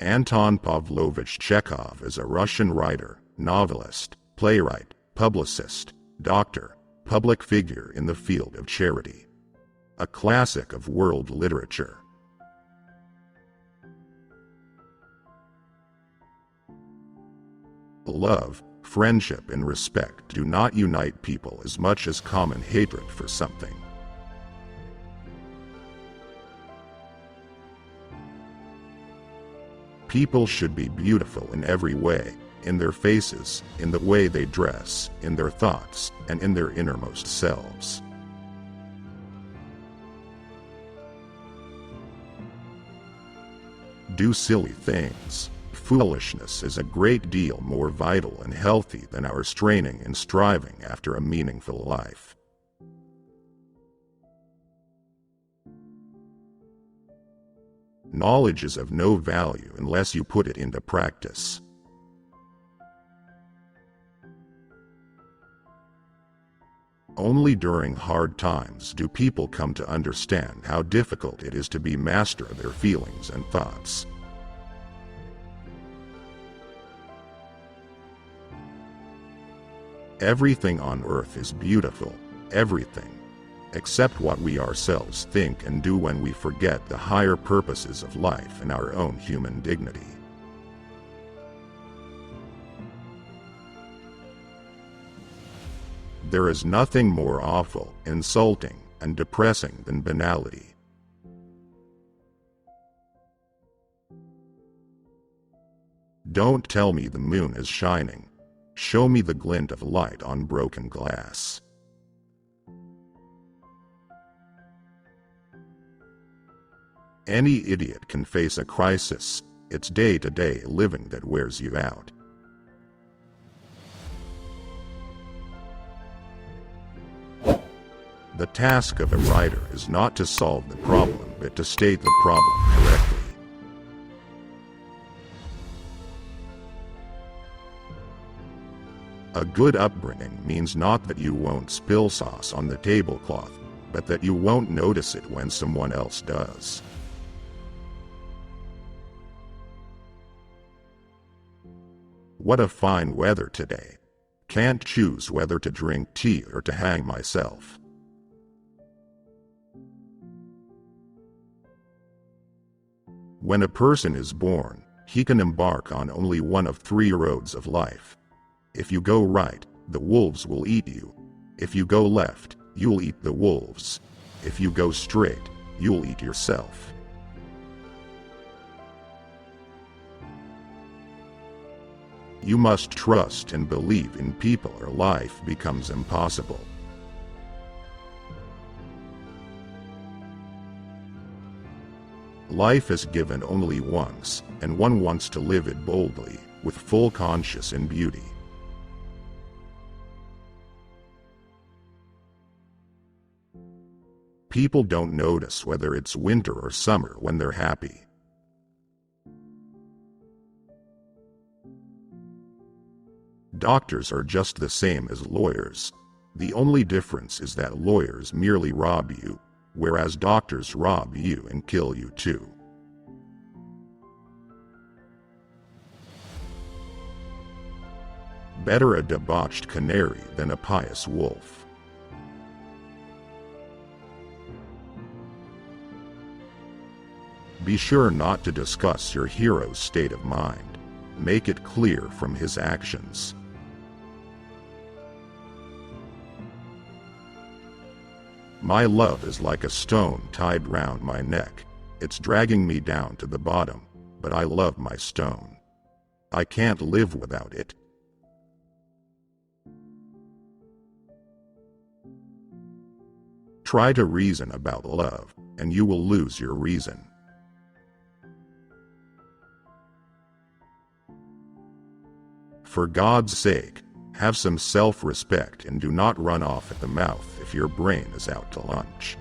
Anton Pavlovich Chekhov is a Russian writer, novelist, playwright, publicist, doctor, public figure in the field of charity. A classic of world literature. Love, friendship, and respect do not unite people as much as common hatred for something. People should be beautiful in every way, in their faces, in the way they dress, in their thoughts, and in their innermost selves. Do silly things. Foolishness is a great deal more vital and healthy than our straining and striving after a meaningful life. Knowledge is of no value unless you put it into practice. Only during hard times do people come to understand how difficult it is to be master of their feelings and thoughts. Everything on earth is beautiful, everything, except what we ourselves think and do when we forget the higher purposes of life and our own human dignity. There is nothing more awful, insulting, and depressing than banality. Don't tell me the moon is shining. Show me the glint of light on broken glass. Any idiot can face a crisis. It's day-to-day living that wears you out. The task of a writer is not to solve the problem, but to state the problem correctly. A good upbringing means not that you won't spill sauce on the tablecloth, but that you won't notice it when someone else does. What a fine weather today. Can't choose whether to drink tea or to hang myself. When a person is born, he can embark on only one of three roads of life. If you go right, the wolves will eat you. If you go left, you'll eat the wolves. If you go straight, you'll eat yourself. You must trust and believe in people or life becomes impossible. Life is given only once, and one wants to live it boldly, with full conscience and beauty. People don't notice whether it's winter or summer when they're happy. Doctors are just the same as lawyers. The only difference is that lawyers merely rob you, whereas doctors rob you and kill you too. Better a debauched canary than a pious wolf. Be sure not to discuss your hero's state of mind. Make it clear from his actions. My love is like a stone tied round my neck. It's dragging me down to the bottom, but I love my stone. I can't live without it. Try to reason about love, and you will lose your reason. For God's sake, have some self-respect and do not run off at the mouth if your brain is out to lunch.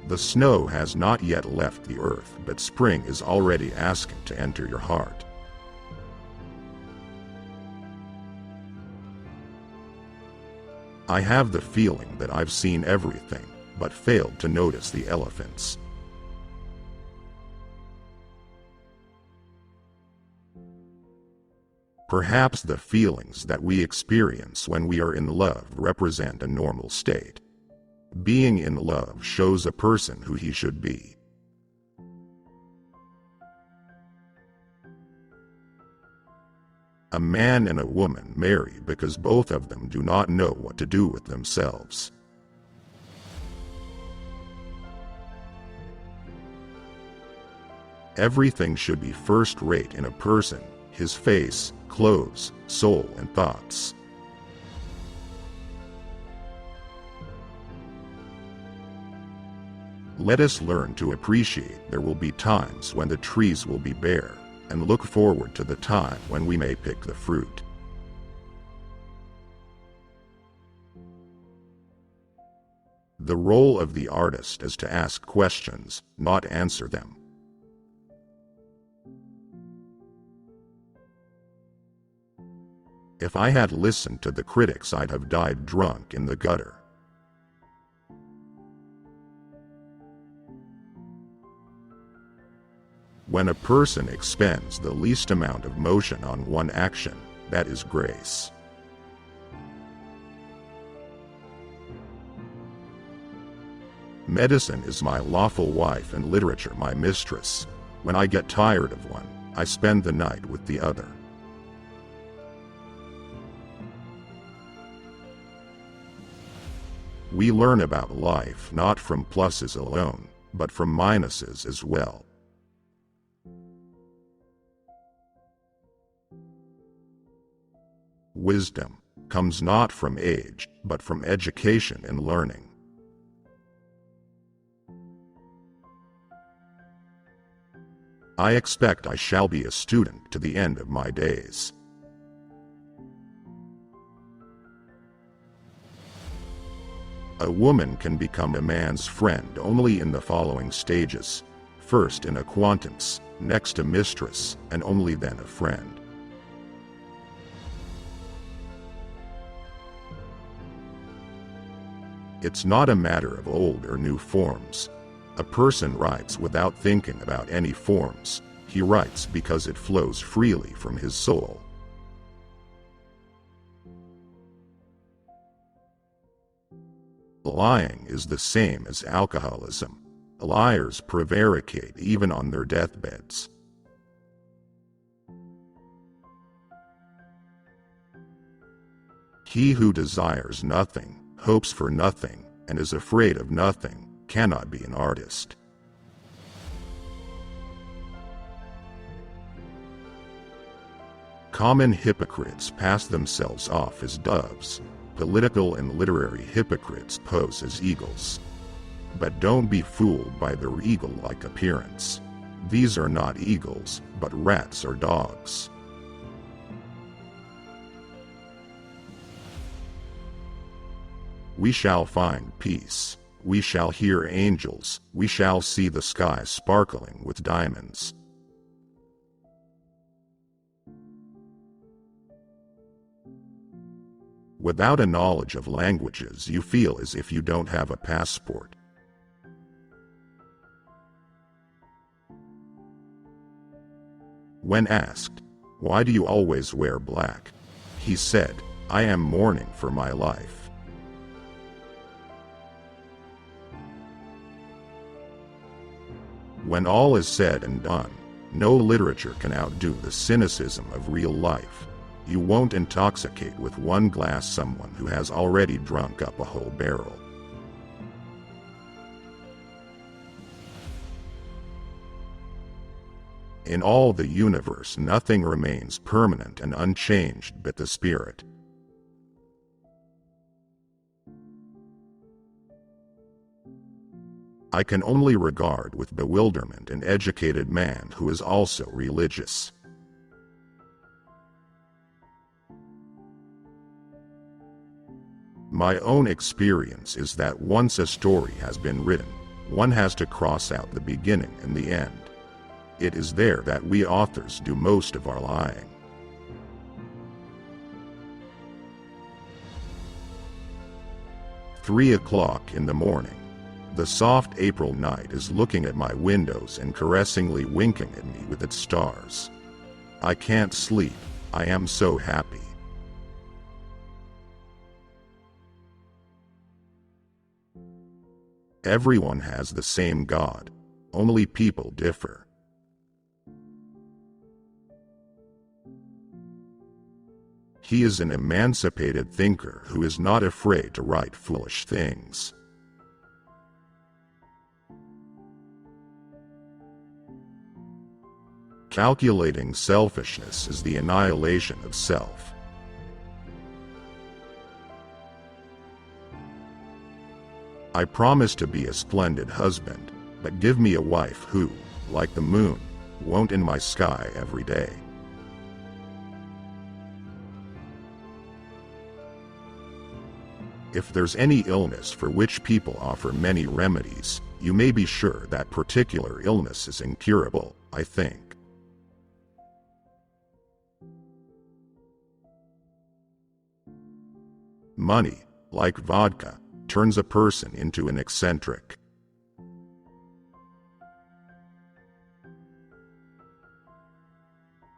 The snow has not yet left the earth, but spring is already asking to enter your heart. I have the feeling that I've seen everything, but failed to notice the elephants. Perhaps the feelings that we experience when we are in love represent a normal state. Being in love shows a person who he should be. A man and a woman marry because both of them do not know what to do with themselves. Everything should be first-rate in a person: his face, clothes, soul, and thoughts. Let us learn to appreciate there will be times when the trees will be bare, and look forward to the time when we may pick the fruit. The role of the artist is to ask questions, not answer them. If I had listened to the critics, I'd have died drunk in the gutter. When a person expends the least amount of motion on one action, that is grace. Medicine is my lawful wife and literature my mistress. When I get tired of one, I spend the night with the other. We learn about life not from pluses alone, but from minuses as well. Wisdom comes not from age, but from education and learning. I expect I shall be a student to the end of my days. A woman can become a man's friend only in the following stages: first an acquaintance, next a mistress, and only then a friend. It's not a matter of old or new forms. A person writes without thinking about any forms. He writes because it flows freely from his soul. Lying is the same as alcoholism. Liars prevaricate even on their deathbeds. He who desires nothing, hopes for nothing, and is afraid of nothing, cannot be an artist. Common hypocrites pass themselves off as doves. Political and literary hypocrites pose as eagles. But don't be fooled by their eagle-like appearance. These are not eagles, but rats or dogs. We shall find peace. We shall hear angels. We shall see the sky sparkling with diamonds. Without a knowledge of languages, you feel as if you don't have a passport. When asked, "Why do you always wear black?" he said, "I am mourning for my life." When all is said and done, no literature can outdo the cynicism of real life. You won't intoxicate with one glass someone who has already drunk up a whole barrel. In all the universe, nothing remains permanent and unchanged but the spirit. I can only regard with bewilderment an educated man who is also religious. My own experience is that once a story has been written, one has to cross out the beginning and the end. It is there that we authors do most of our lying. "3 o'clock in the morning. The soft April night is looking at my windows and caressingly winking at me with its stars. I can't sleep, I am so happy. Everyone has the same God, only people differ. He is an emancipated thinker who is not afraid to write foolish things. Calculating selfishness is the annihilation of self. I promise to be a splendid husband, but give me a wife who, like the moon, won't in my sky every day. If there's any illness for which people offer many remedies, you may be sure that particular illness is incurable, I think. Money, like vodka, turns a person into an eccentric.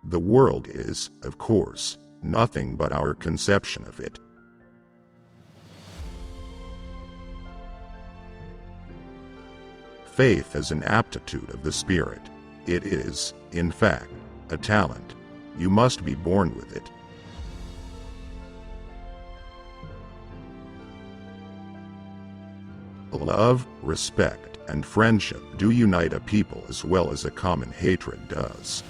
The world is, of course, nothing but our conception of it. Faith is an aptitude of the spirit. It is, in fact, a talent. You must be born with it. Love, respect, and friendship do unite a people as well as a common hatred does.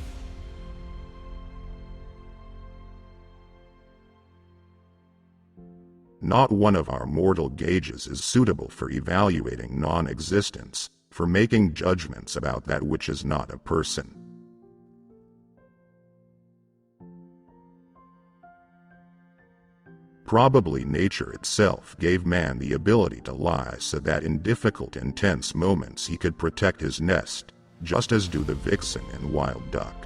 Not one of our mortal gauges is suitable for evaluating non-existence, for making judgments about that which is not a person. Probably nature itself gave man the ability to lie so that in difficult and tense moments he could protect his nest, just as do the vixen and wild duck.